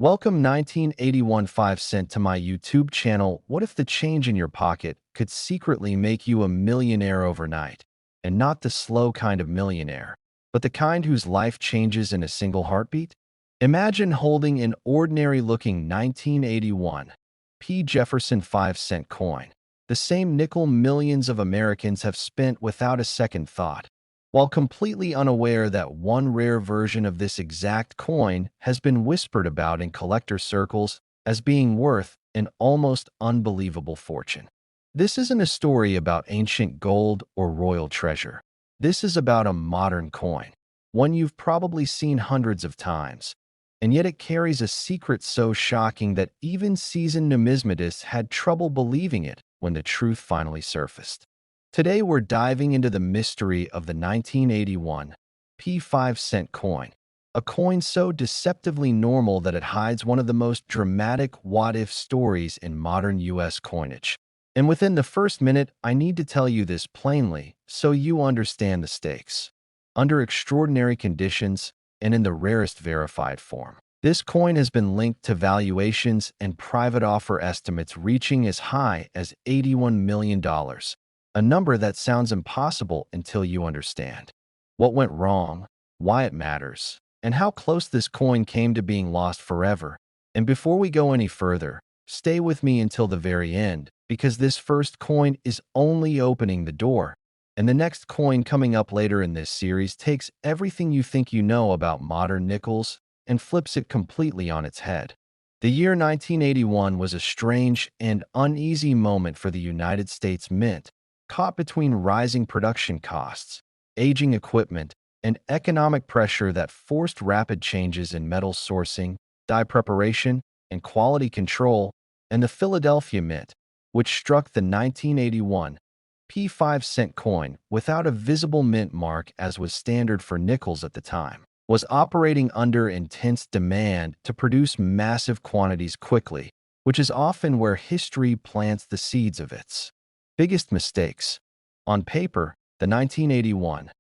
Welcome 1981 5 cent to my YouTube channel. What if the change in your pocket could secretly make you a millionaire overnight? And not the slow kind of millionaire, but the kind whose life changes in a single heartbeat? Imagine holding an ordinary-looking 1981 P. Jefferson 5 cent coin, the same nickel millions of Americans have spent without a second thought, while completely unaware that one rare version of this exact coin has been whispered about in collector circles as being worth an almost unbelievable fortune. This isn't a story about ancient gold or royal treasure. This is about a modern coin, one you've probably seen hundreds of times, and yet it carries a secret so shocking that even seasoned numismatists had trouble believing it when the truth finally surfaced. Today, we're diving into the mystery of the 1981 P 5 cent coin, a coin so deceptively normal that it hides one of the most dramatic what-if stories in modern U.S. coinage. And within the first minute, I need to tell you this plainly so you understand the stakes. Under extraordinary conditions and in the rarest verified form, this coin has been linked to valuations and private offer estimates reaching as high as $81 million. A number that sounds impossible until you understand what went wrong, why it matters, and how close this coin came to being lost forever. And before we go any further, stay with me until the very end, because this first coin is only opening the door, and the next coin coming up later in this series takes everything you think you know about modern nickels and flips it completely on its head. The year 1981 was a strange and uneasy moment for the United States Mint, caught between rising production costs, aging equipment, and economic pressure that forced rapid changes in metal sourcing, die preparation, and quality control. And the Philadelphia Mint, which struck the 1981 P 5 cent coin without a visible mint mark as was standard for nickels at the time, was operating under intense demand to produce massive quantities quickly, which is often where history plants the seeds of its biggest mistakes. On paper, the 1981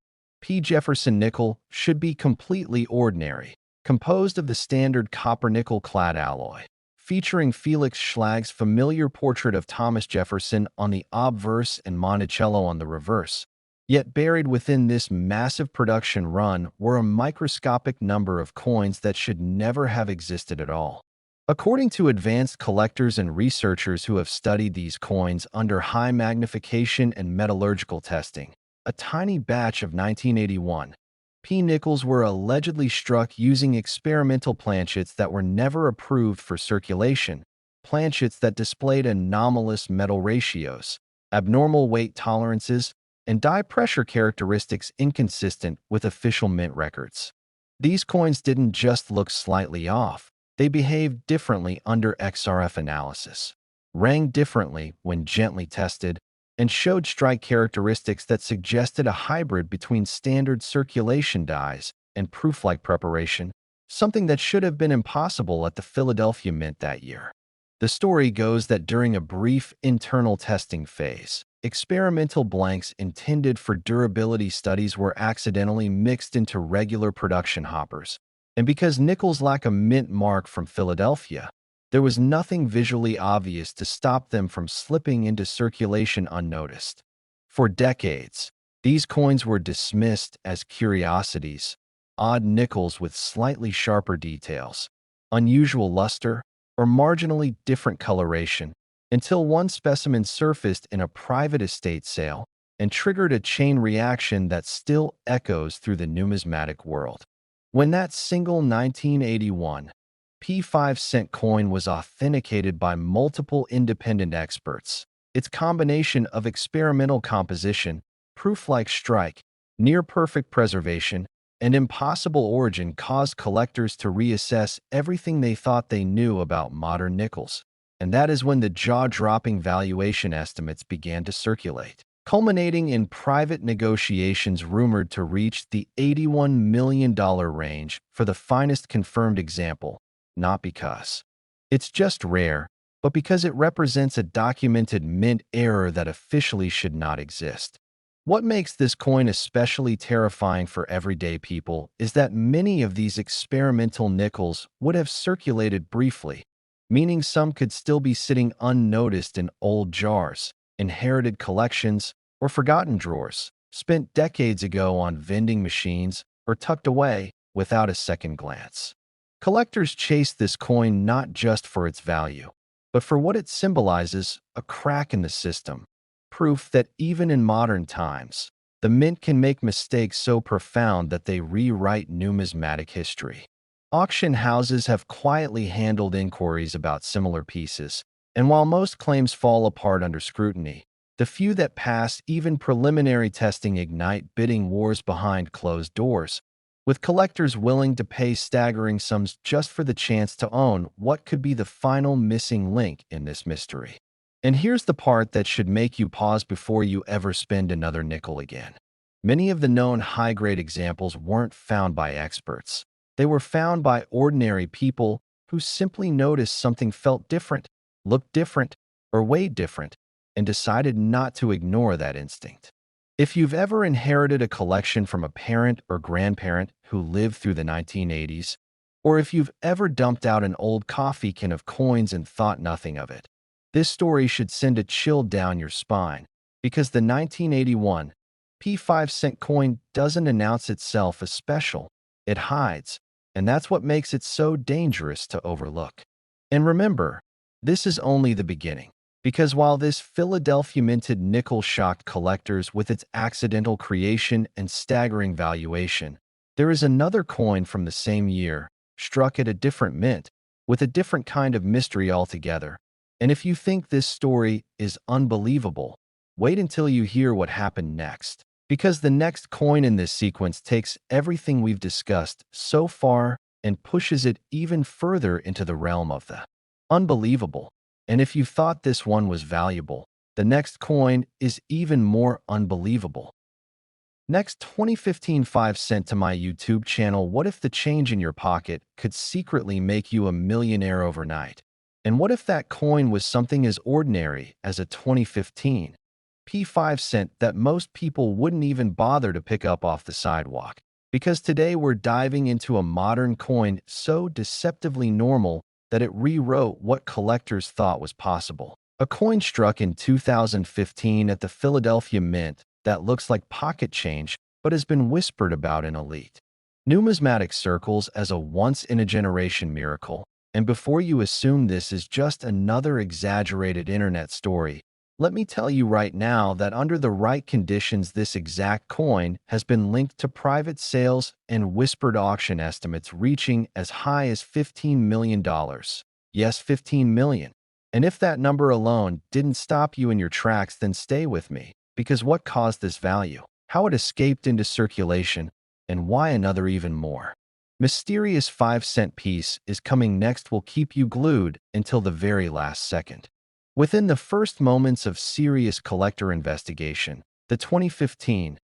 P. Jefferson nickel should be completely ordinary, composed of the standard copper-nickel clad alloy, featuring Felix Schlag's familiar portrait of Thomas Jefferson on the obverse and Monticello on the reverse. Yet buried within this massive production run were a microscopic number of coins that should never have existed at all. According to advanced collectors and researchers who have studied these coins under high magnification and metallurgical testing, a tiny batch of 1981 P nickels were allegedly struck using experimental planchets that were never approved for circulation, planchets that displayed anomalous metal ratios, abnormal weight tolerances, and die pressure characteristics inconsistent with official mint records. These coins didn't just look slightly off. They behaved differently under XRF analysis, rang differently when gently tested, and showed strike characteristics that suggested a hybrid between standard circulation dies and proof-like preparation, something that should have been impossible at the Philadelphia Mint that year. The story goes that during a brief internal testing phase, experimental blanks intended for durability studies were accidentally mixed into regular production hoppers. And because nickels lack a mint mark from Philadelphia, there was nothing visually obvious to stop them from slipping into circulation unnoticed. For decades, these coins were dismissed as curiosities, odd nickels with slightly sharper details, unusual luster, or marginally different coloration, until one specimen surfaced in a private estate sale and triggered a chain reaction that still echoes through the numismatic world. When that single 1981 P 5 cent coin was authenticated by multiple independent experts, its combination of experimental composition, proof-like strike, near-perfect preservation, and impossible origin caused collectors to reassess everything they thought they knew about modern nickels. And that is when the jaw-dropping valuation estimates began to circulate, culminating in private negotiations rumored to reach the $81 million range for the finest confirmed example, not because it's just rare, but because it represents a documented mint error that officially should not exist. What makes this coin especially terrifying for everyday people is that many of these experimental nickels would have circulated briefly, meaning some could still be sitting unnoticed in old jars, inherited collections, or forgotten drawers, spent decades ago on vending machines or tucked away without a second glance. Collectors chase this coin not just for its value, but for what it symbolizes: a crack in the system, proof that even in modern times, the mint can make mistakes so profound that they rewrite numismatic history. Auction houses have quietly handled inquiries about similar pieces, and while most claims fall apart under scrutiny, the few that pass even preliminary testing ignite bidding wars behind closed doors, with collectors willing to pay staggering sums just for the chance to own what could be the final missing link in this mystery. And here's the part that should make you pause before you ever spend another nickel again. Many of the known high-grade examples weren't found by experts. They were found by ordinary people who simply noticed something felt different, looked different, or weighed different, and decided not to ignore that instinct. If you've ever inherited a collection from a parent or grandparent who lived through the 1980s, or if you've ever dumped out an old coffee can of coins and thought nothing of it, this story should send a chill down your spine, because the 1981 P5 cent coin doesn't announce itself as special. It hides, and that's what makes it so dangerous to overlook. And remember, this is only the beginning, because while this Philadelphia minted nickel shocked collectors with its accidental creation and staggering valuation, there is another coin from the same year, struck at a different mint, with a different kind of mystery altogether. And if you think this story is unbelievable, wait until you hear what happened next. Because the next coin in this sequence takes everything we've discussed so far and pushes it even further into the realm of the unbelievable. And if you thought this one was valuable, the next coin is even more unbelievable. Next, 2015 5 cent to my YouTube channel. What if the change in your pocket could secretly make you a millionaire overnight? And what if that coin was something as ordinary as a 2015 P5 cent that most people wouldn't even bother to pick up off the sidewalk? Because today we're diving into a modern coin so deceptively normal that it rewrote what collectors thought was possible. A coin struck in 2015 at the Philadelphia Mint that looks like pocket change but has been whispered about in elite numismatic circles as a once-in-a-generation miracle. And before you assume this is just another exaggerated internet story, let me tell you right now that under the right conditions, this exact coin has been linked to private sales and whispered auction estimates reaching as high as $15 million. Yes, 15 million. And if that number alone didn't stop you in your tracks, then stay with me, because what caused this value, how it escaped into circulation, and why another even more mysterious 5 cent piece is coming next will keep you glued until the very last second. Within the first moments of serious collector investigation, the 2015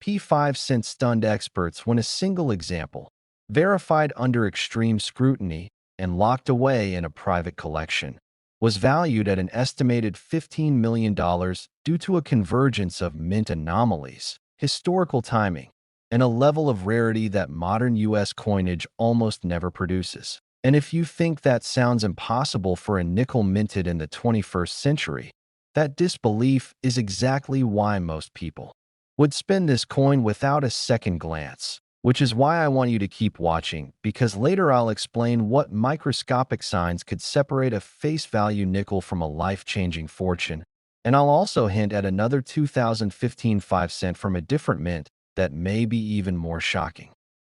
P5 cent stunned experts when a single example, verified under extreme scrutiny and locked away in a private collection, was valued at an estimated $15 million due to a convergence of mint anomalies, historical timing, and a level of rarity that modern U.S. coinage almost never produces. And if you think that sounds impossible for a nickel minted in the 21st century, that disbelief is exactly why most people would spend this coin without a second glance, which is why I want you to keep watching, because later I'll explain what microscopic signs could separate a face value nickel from a life-changing fortune, and I'll also hint at another 2015 5 cent from a different mint that may be even more shocking.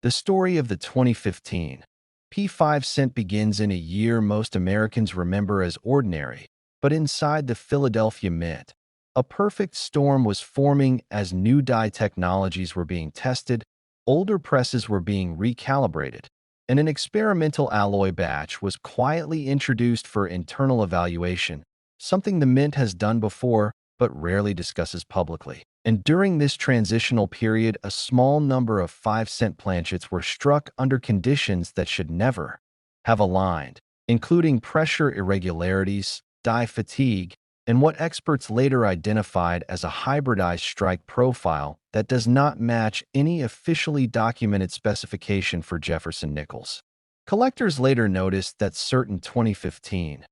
The story of the 2015 P5 cent begins in a year most Americans remember as ordinary, but inside the Philadelphia Mint, a perfect storm was forming as new die technologies were being tested, older presses were being recalibrated, and an experimental alloy batch was quietly introduced for internal evaluation, something the Mint has done before but rarely discusses publicly. And during this transitional period, a small number of 5 cent planchets were struck under conditions that should never have aligned, including pressure irregularities, die fatigue, and what experts later identified as a hybridized strike profile that does not match any officially documented specification for Jefferson nickels. Collectors later noticed that certain 2015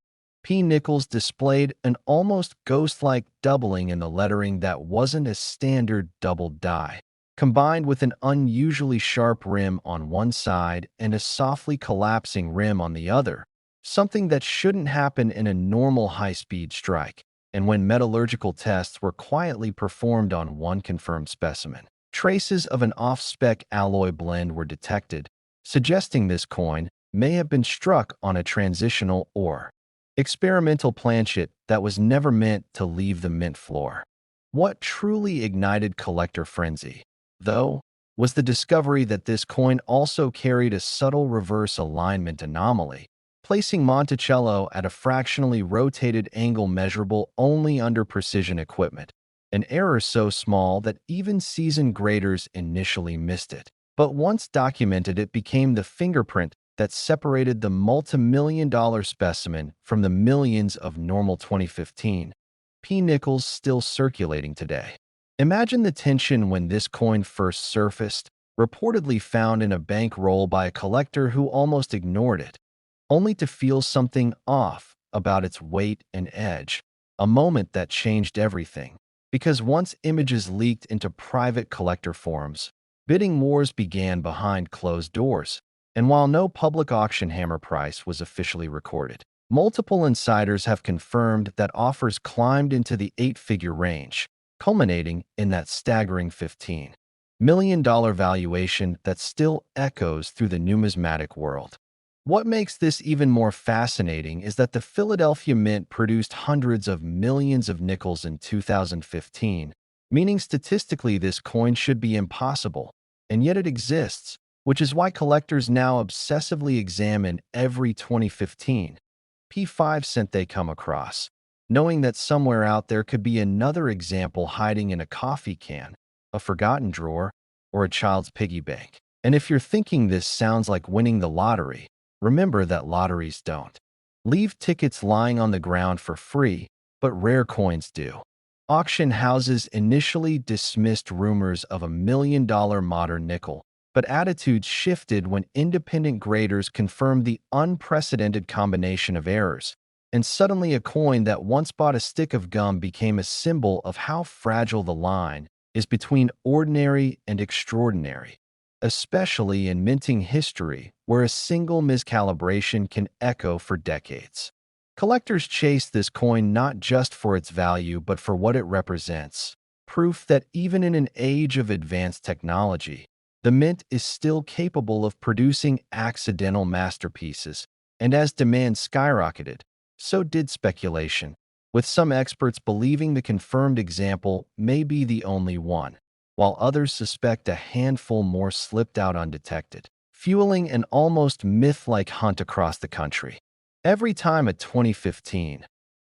P nickels displayed an almost ghost-like doubling in the lettering that wasn't a standard double die, combined with an unusually sharp rim on one side and a softly collapsing rim on the other, something that shouldn't happen in a normal high-speed strike. And when metallurgical tests were quietly performed on one confirmed specimen, traces of an off-spec alloy blend were detected, suggesting this coin may have been struck on a transitional or experimental planchet that was never meant to leave the mint floor. What truly ignited collector frenzy, though, was the discovery that this coin also carried a subtle reverse alignment anomaly, placing Monticello at a fractionally rotated angle measurable only under precision equipment, an error so small that even seasoned graders initially missed it. But once documented, it became the fingerprint that separated the multi-million-dollar specimen from the millions of normal 2015 P nickels still circulating today. Imagine the tension when this coin first surfaced, reportedly found in a bankroll by a collector who almost ignored it, only to feel something off about its weight and edge, a moment that changed everything. Because once images leaked into private collector forums, bidding wars began behind closed doors, and while no public auction hammer price was officially recorded, multiple insiders have confirmed that offers climbed into the eight-figure range, culminating in that staggering $15 million valuation that still echoes through the numismatic world. What makes this even more fascinating is that the Philadelphia Mint produced hundreds of millions of nickels in 2015, meaning statistically this coin should be impossible, and yet it exists, which is why collectors now obsessively examine every 2015 P5 cent they come across, knowing that somewhere out there could be another example hiding in a coffee can, a forgotten drawer, or a child's piggy bank. And if you're thinking this sounds like winning the lottery, remember that lotteries don't leave tickets lying on the ground for free, but rare coins do. Auction houses initially dismissed rumors of $1 million modern nickel, but attitudes shifted when independent graders confirmed the unprecedented combination of errors, and suddenly a coin that once bought a stick of gum became a symbol of how fragile the line is between ordinary and extraordinary, especially in minting history, where a single miscalibration can echo for decades. Collectors chase this coin not just for its value, but for what it represents, proof that even in an age of advanced technology, the mint is still capable of producing accidental masterpieces, and as demand skyrocketed, so did speculation, with some experts believing the confirmed example may be the only one, while others suspect a handful more slipped out undetected, fueling an almost myth-like hunt across the country. Every time a 2015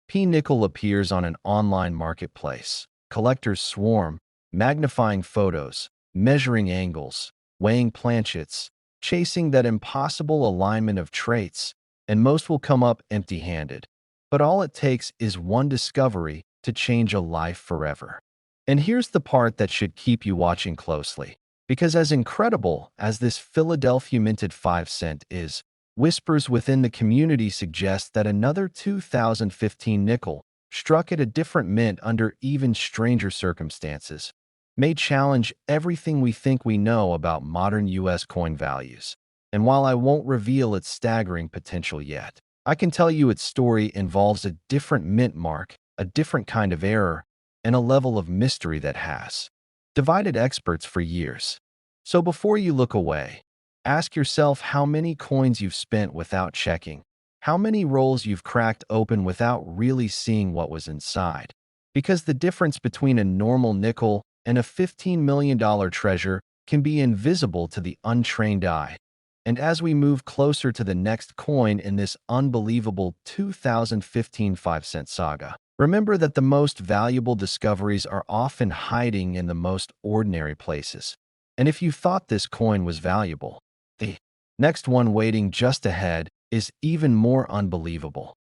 P nickel appears on an online marketplace, collectors swarm, magnifying photos, measuring angles, weighing planchets, chasing that impossible alignment of traits, and most will come up empty-handed. But all it takes is one discovery to change a life forever. And here's the part that should keep you watching closely, because as incredible as this Philadelphia minted 5 cent is, whispers within the community suggest that another 2015 nickel, struck at a different mint under even stranger circumstances, may challenge everything we think we know about modern U.S. coin values. And while I won't reveal its staggering potential yet, I can tell you its story involves a different mint mark, a different kind of error, and a level of mystery that has divided experts for years. So before you look away, ask yourself how many coins you've spent without checking, how many rolls you've cracked open without really seeing what was inside. Because the difference between a normal nickel and a $15 million treasure can be invisible to the untrained eye. And as we move closer to the next coin in this unbelievable 2015 5-cent saga, remember that the most valuable discoveries are often hiding in the most ordinary places. And if you thought this coin was valuable, the next one waiting just ahead is even more unbelievable.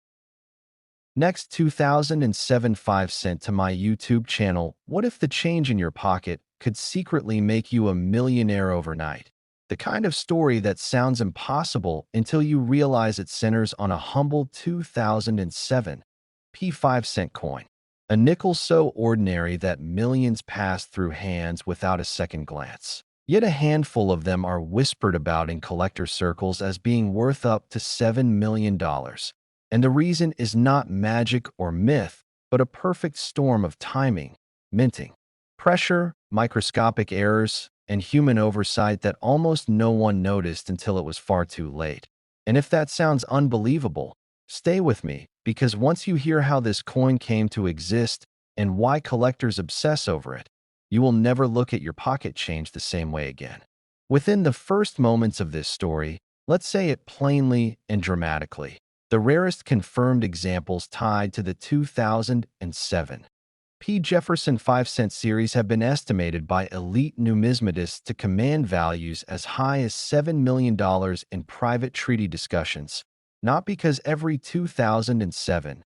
Next, 2007 5 cent to my YouTube channel. What if the change in your pocket could secretly make you a millionaire overnight? The kind of story that sounds impossible until you realize it centers on a humble 2007 P5 cent coin. A nickel so ordinary that millions pass through hands without a second glance. Yet a handful of them are whispered about in collector circles as being worth up to $7 million. And the reason is not magic or myth, but a perfect storm of timing, minting, pressure, microscopic errors, and human oversight that almost no one noticed until it was far too late. And if that sounds unbelievable, stay with me, because once you hear how this coin came to exist and why collectors obsess over it, you will never look at your pocket change the same way again. Within the first moments of this story, let's say it plainly and dramatically, the rarest confirmed examples tied to the 2007 P. Jefferson 5 cent series have been estimated by elite numismatists to command values as high as $7 million in private treaty discussions, not because every 2007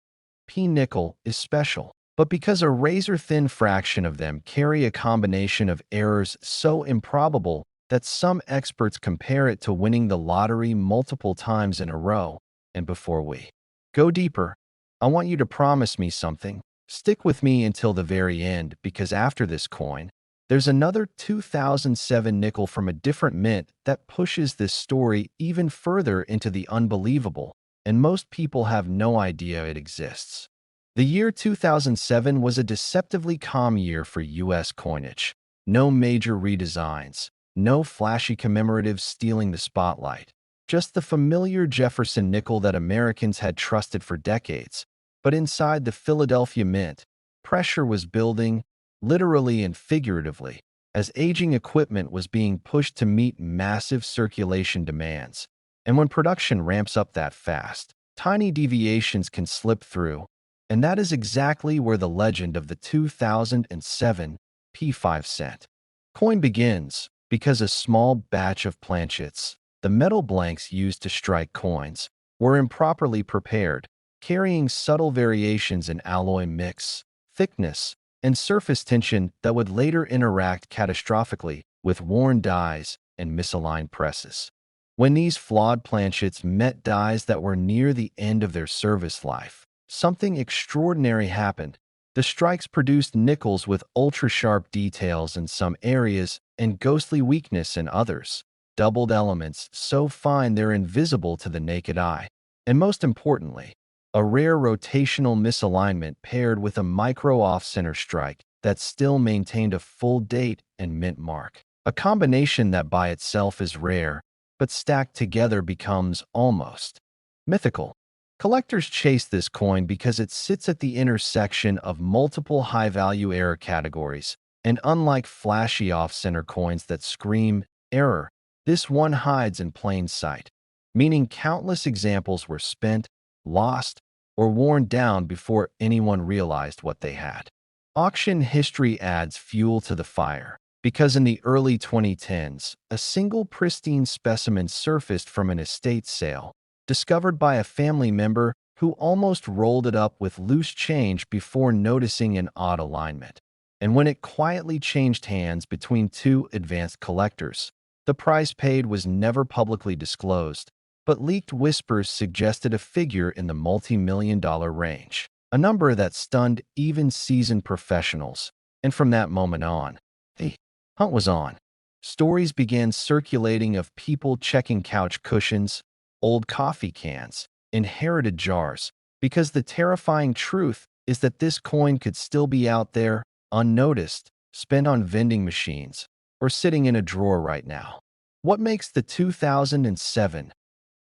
P nickel is special, but because a razor-thin fraction of them carry a combination of errors so improbable that some experts compare it to winning the lottery multiple times in a row. And before we go deeper, I want you to promise me something. Stick with me until the very end, because after this coin, there's another 2007 nickel from a different mint that pushes this story even further into the unbelievable, and most people have no idea it exists. The year 2007 was a deceptively calm year for U.S. coinage. No major redesigns, no flashy commemoratives stealing the spotlight. Just the familiar Jefferson nickel that Americans had trusted for decades. But inside the Philadelphia Mint, pressure was building, literally and figuratively, as aging equipment was being pushed to meet massive circulation demands. And when production ramps up that fast, tiny deviations can slip through. And that is exactly where the legend of the 2007 P5 cent coin begins, because a small batch of planchets, the metal blanks used to strike coins, were improperly prepared, carrying subtle variations in alloy mix, thickness, and surface tension that would later interact catastrophically with worn dies and misaligned presses. When these flawed planchets met dies that were near the end of their service life, something extraordinary happened. The strikes produced nickels with ultra-sharp details in some areas and ghostly weakness in others, doubled elements so fine they're invisible to the naked eye. And most importantly, a rare rotational misalignment paired with a micro off-center strike that still maintained a full date and mint mark. A combination that by itself is rare, but stacked together becomes almost mythical. Collectors chase this coin because it sits at the intersection of multiple high-value error categories, and unlike flashy off-center coins that scream error, this one hides in plain sight, meaning countless examples were spent, lost, or worn down before anyone realized what they had. Auction history adds fuel to the fire, because in the early 2010s, a single pristine specimen surfaced from an estate sale, discovered by a family member who almost rolled it up with loose change before noticing an odd alignment. And when it quietly changed hands between two advanced collectors, the price paid was never publicly disclosed, but leaked whispers suggested a figure in the multi-million-dollar range, a number that stunned even seasoned professionals. And from that moment on, the hunt was on. Stories began circulating of people checking couch cushions, old coffee cans, inherited jars, because the terrifying truth is that this coin could still be out there, unnoticed, spent on vending machines, or sitting in a drawer right now. What makes the 2007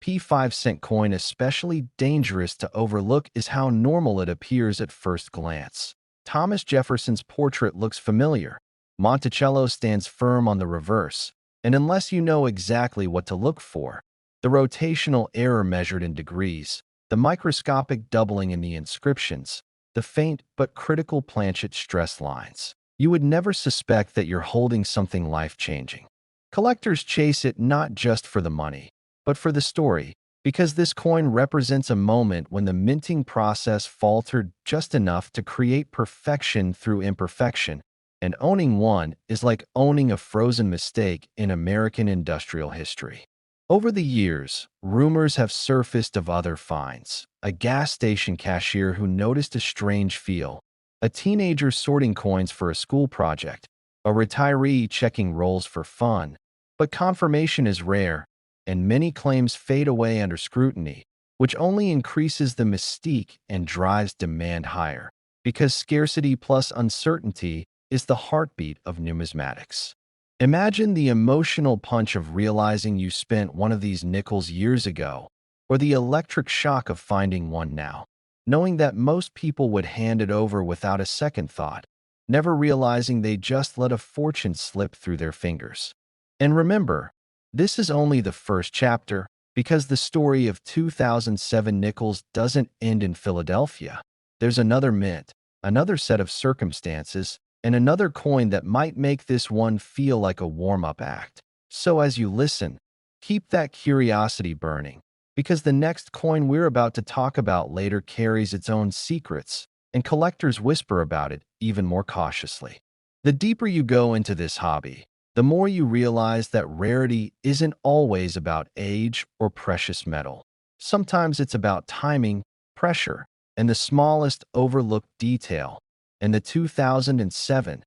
P5 cent coin especially dangerous to overlook is how normal it appears at first glance. Thomas Jefferson's portrait looks familiar. Monticello stands firm on the reverse, and unless you know exactly what to look for, the rotational error measured in degrees, the microscopic doubling in the inscriptions, the faint but critical planchet stress lines, you would never suspect that you're holding something life-changing. Collectors chase it not just for the money, but for the story, because this coin represents a moment when the minting process faltered just enough to create perfection through imperfection, and owning one is like owning a frozen mistake in American industrial history. Over the years, rumors have surfaced of other finds: a gas station cashier who noticed a strange feel, a teenager sorting coins for a school project, a retiree checking rolls for fun. But confirmation is rare, and many claims fade away under scrutiny, which only increases the mystique and drives demand higher, because scarcity plus uncertainty is the heartbeat of numismatics. Imagine the emotional punch of realizing you spent one of these nickels years ago, or the electric shock of finding one now, knowing that most people would hand it over without a second thought, never realizing they just let a fortune slip through their fingers. And remember, this is only the first chapter, because the story of 2007 nickels doesn't end in Philadelphia. There's another mint, another set of circumstances, and another coin that might make this one feel like a warm-up act. So as you listen, keep that curiosity burning, because the next coin we're about to talk about later carries its own secrets, and collectors whisper about it even more cautiously. The deeper you go into this hobby, the more you realize that rarity isn't always about age or precious metal. Sometimes it's about timing, pressure, and the smallest overlooked detail. And the 2007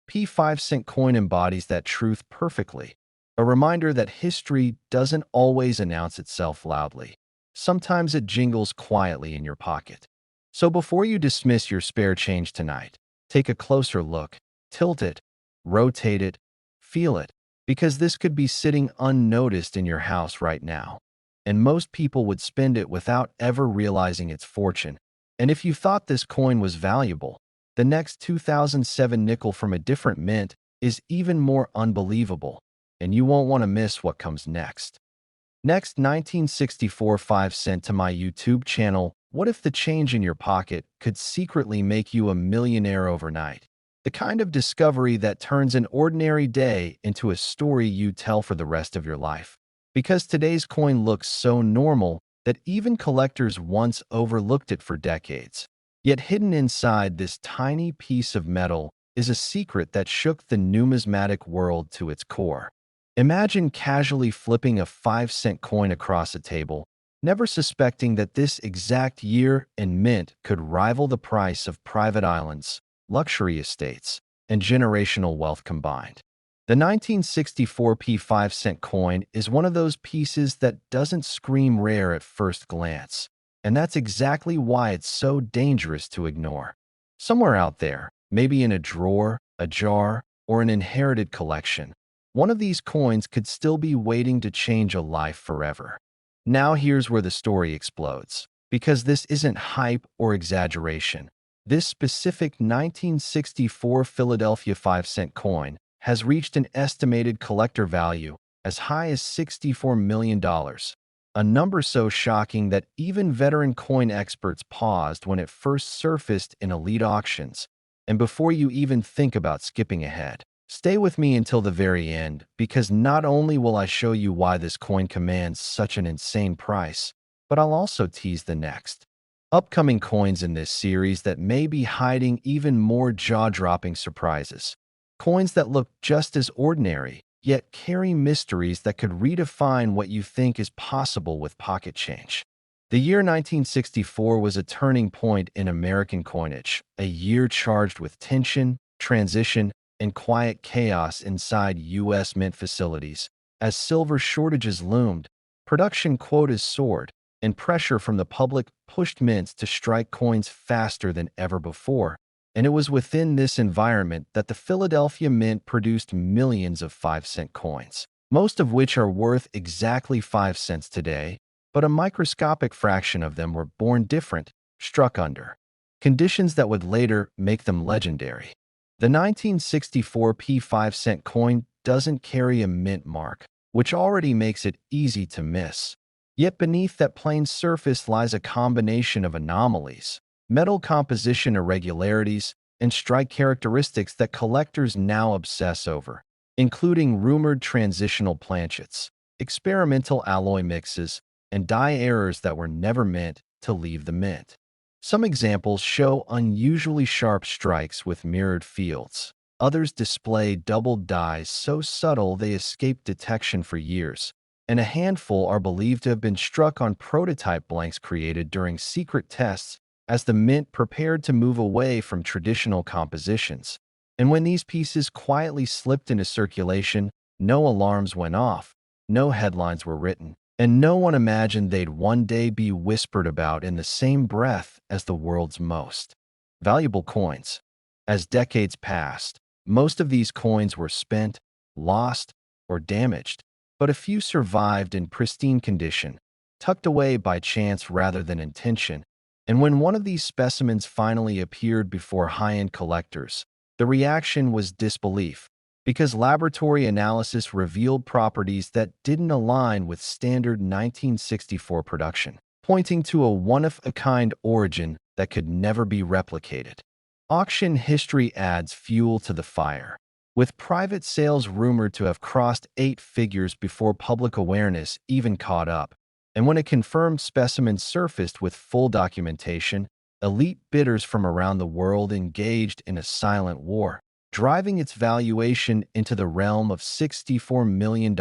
P5 cent coin embodies that truth perfectly, a reminder that history doesn't always announce itself loudly. Sometimes it jingles quietly in your pocket. So before you dismiss your spare change tonight, take a closer look, tilt it, rotate it, feel it, because this could be sitting unnoticed in your house right now. And most people would spend it without ever realizing its fortune. And if you thought this coin was valuable, the next 2007 nickel from a different mint is even more unbelievable, and you won't want to miss what comes next. Next, 1964 5 cent to my YouTube channel. What if the change in your pocket could secretly make you a millionaire overnight? The kind of discovery that turns an ordinary day into a story you tell for the rest of your life. Because today's coin looks so normal that even collectors once overlooked it for decades. Yet hidden inside this tiny piece of metal is a secret that shook the numismatic world to its core. Imagine casually flipping a 5 cent coin across a table, never suspecting that this exact year and mint could rival the price of private islands, luxury estates, and generational wealth combined. The 1964 P5 cent coin is one of those pieces that doesn't scream rare at first glance. And that's exactly why it's so dangerous to ignore. Somewhere out there, maybe in a drawer, a jar, or an inherited collection, one of these coins could still be waiting to change a life forever. Now here's where the story explodes, because this isn't hype or exaggeration. This specific 1964 Philadelphia 5 cent coin has reached an estimated collector value as high as $64 million. A number so shocking that even veteran coin experts paused when it first surfaced in elite auctions. And before you even think about skipping ahead, stay with me until the very end, because not only will I show you why this coin commands such an insane price, but I'll also tease the next upcoming coins in this series that may be hiding even more jaw-dropping surprises. Coins that look just as ordinary, yet carry mysteries that could redefine what you think is possible with pocket change. The year 1964 was a turning point in American coinage, a year charged with tension, transition, and quiet chaos inside U.S. mint facilities. As silver shortages loomed, production quotas soared, and pressure from the public pushed mints to strike coins faster than ever before. And it was within this environment that the Philadelphia Mint produced millions of 5 cent coins, most of which are worth exactly 5 cents today, but a microscopic fraction of them were born different, struck under conditions that would later make them legendary. The 1964 P5 cent coin doesn't carry a mint mark, which already makes it easy to miss. Yet beneath that plain surface lies a combination of anomalies, metal composition irregularities, and strike characteristics that collectors now obsess over, including rumored transitional planchets, experimental alloy mixes, and die errors that were never meant to leave the mint. Some examples show unusually sharp strikes with mirrored fields. Others display doubled dies so subtle they escape detection for years, and a handful are believed to have been struck on prototype blanks created during secret tests as the mint prepared to move away from traditional compositions. And when these pieces quietly slipped into circulation, no alarms went off, no headlines were written, and no one imagined they'd one day be whispered about in the same breath as the world's most valuable coins. As decades passed, most of these coins were spent, lost, or damaged, but a few survived in pristine condition, tucked away by chance rather than intention. And when one of these specimens finally appeared before high-end collectors, the reaction was disbelief, because laboratory analysis revealed properties that didn't align with standard 1964 production, pointing to a one-of-a-kind origin that could never be replicated. Auction history adds fuel to the fire, with private sales rumored to have crossed 8 figures before public awareness even caught up. And when a confirmed specimen surfaced with full documentation, elite bidders from around the world engaged in a silent war, driving its valuation into the realm of $64 million,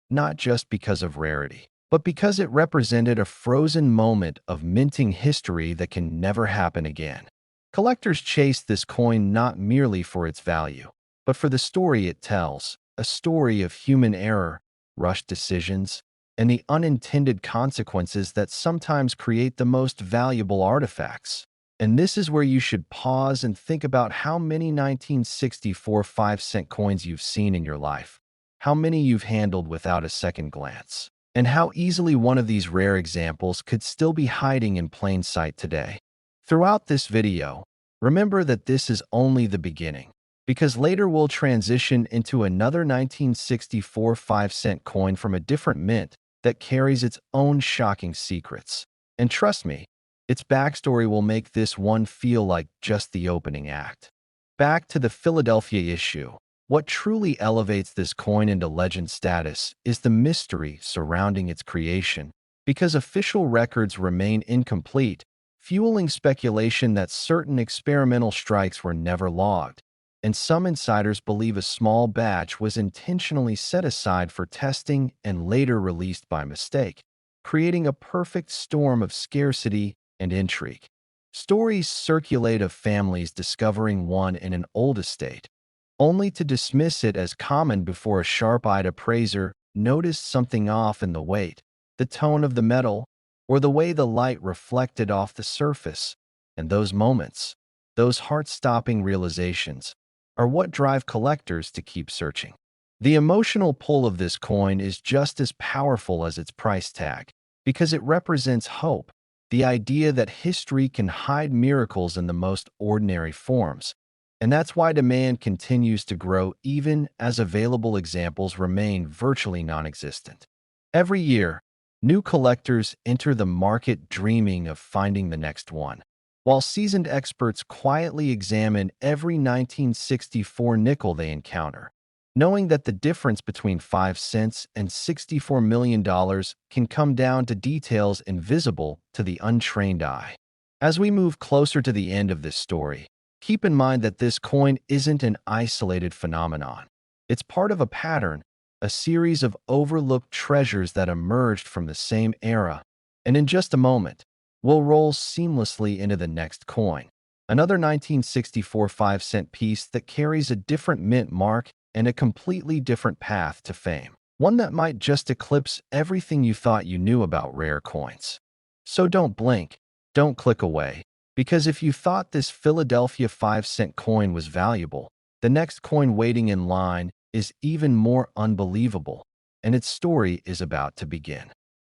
not just because of rarity, but because it represented a frozen moment of minting history that can never happen again. Collectors chase this coin not merely for its value, but for the story it tells, a story of human error, rushed decisions, and the unintended consequences that sometimes create the most valuable artifacts. And this is where you should pause and think about how many 1964 5-cent coins you've seen in your life, how many you've handled without a second glance, and how easily one of these rare examples could still be hiding in plain sight today. Throughout this video, remember that this is only the beginning, because later we'll transition into another 1964 5-cent coin from a different mint that carries its own shocking secrets. And trust me, its backstory will make this one feel like just the opening act. Back to the Philadelphia issue. What truly elevates this coin into legend status is the mystery surrounding its creation, because official records remain incomplete, fueling speculation that certain experimental strikes were never logged, and some insiders believe a small batch was intentionally set aside for testing and later released by mistake, creating a perfect storm of scarcity and intrigue. Stories circulate of families discovering one in an old estate, only to dismiss it as common before a sharp-eyed appraiser noticed something off in the weight, the tone of the metal, or the way the light reflected off the surface. And those moments, those heart-stopping realizations, are what drive collectors to keep searching. The emotional pull of this coin is just as powerful as its price tag, because it represents hope, the idea that history can hide miracles in the most ordinary forms. And that's why demand continues to grow even as available examples remain virtually non-existent. Every year, new collectors enter the market dreaming of finding the next one, while seasoned experts quietly examine every 1964 nickel they encounter, knowing that the difference between 5 cents and $64 million can come down to details invisible to the untrained eye. As we move closer to the end of this story, keep in mind that this coin isn't an isolated phenomenon. It's part of a pattern, a series of overlooked treasures that emerged from the same era. And in just a moment, we'll roll seamlessly into the next coin, another 1964 5-cent piece that carries a different mint mark and a completely different path to fame, one that might just eclipse everything you thought you knew about rare coins. So don't blink, don't click away, because if you thought this Philadelphia 5-cent coin was valuable, the next coin waiting in line is even more unbelievable, and its story is about to begin.